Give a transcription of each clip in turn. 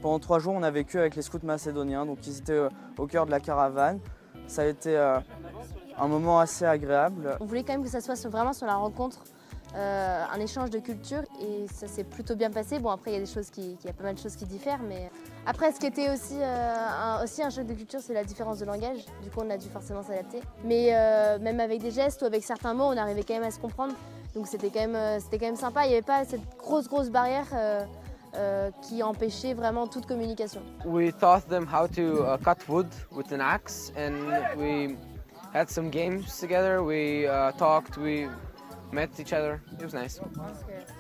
Pendant 3 jours, on a vécu avec les scouts macédoniens, donc ils étaient au cœur de la caravane. Ça a été un moment assez agréable. On voulait quand même que ça soit vraiment sur la rencontre, un échange de culture, et ça s'est plutôt bien passé. Bon, après, il y a pas mal de choses qui diffèrent, mais après, ce qui était aussi un choc de culture, c'est la différence de langage. Du coup, on a dû forcément s'adapter. Mais même avec des gestes ou avec certains mots, on arrivait quand même à se comprendre. Donc c'était quand même sympa. Il n'y avait pas cette grosse barrière qui empêchait vraiment toute communication. We taught them how to cut wood with an axe, and we had some games together. We talked, we met each other. It was nice.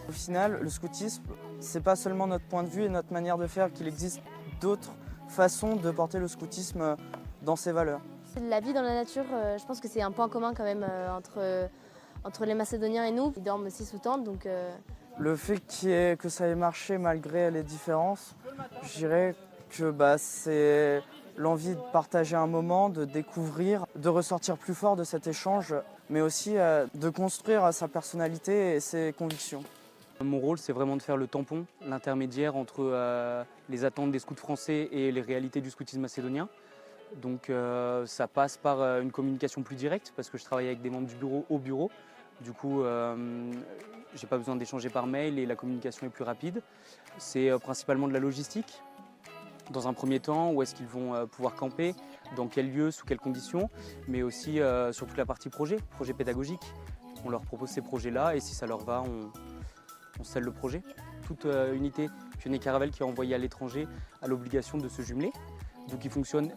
Au final, le scoutisme, c'est pas seulement notre point de vue et notre manière de faire, qu'il existe d'autres façons de porter le scoutisme dans ses valeurs. La vie dans la nature, je pense que c'est un point commun quand même entre les Macédoniens et nous. Ils dorment aussi sous tente, donc... Le fait que ça ait marché malgré les différences, je dirais que c'est l'envie de partager un moment, de découvrir, de ressortir plus fort de cet échange, mais aussi de construire sa personnalité et ses convictions. Mon rôle, c'est vraiment de faire le tampon, l'intermédiaire entre les attentes des scouts français et les réalités du scoutisme macédonien. Donc ça passe par une communication plus directe, parce que je travaille avec des membres du bureau au bureau. Du coup, j'ai pas besoin d'échanger par mail et la communication est plus rapide. C'est principalement de la logistique. Dans un premier temps, où est-ce qu'ils vont pouvoir camper, dans quel lieu, sous quelles conditions, mais aussi sur toute la partie projet pédagogique. On leur propose ces projets-là et si ça leur va, on scelle le projet. Toute unité Pionnier Caravelle qui est envoyée à l'étranger a l'obligation de se jumeler. Donc il fonctionne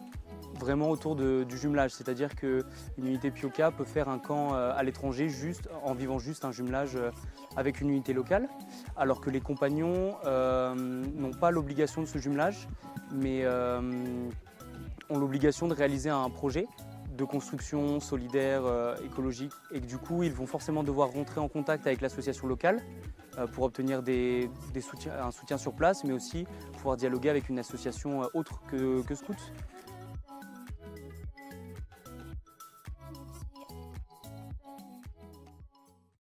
vraiment autour du jumelage, c'est-à-dire qu'une unité Pioca peut faire un camp à l'étranger en vivant juste un jumelage avec une unité locale, alors que les compagnons n'ont pas l'obligation de ce jumelage, mais ont l'obligation de réaliser un projet de construction solidaire, écologique, et que du coup ils vont forcément devoir rentrer en contact avec l'association locale pour obtenir un soutien sur place, mais aussi pouvoir dialoguer avec une association autre que Scouts.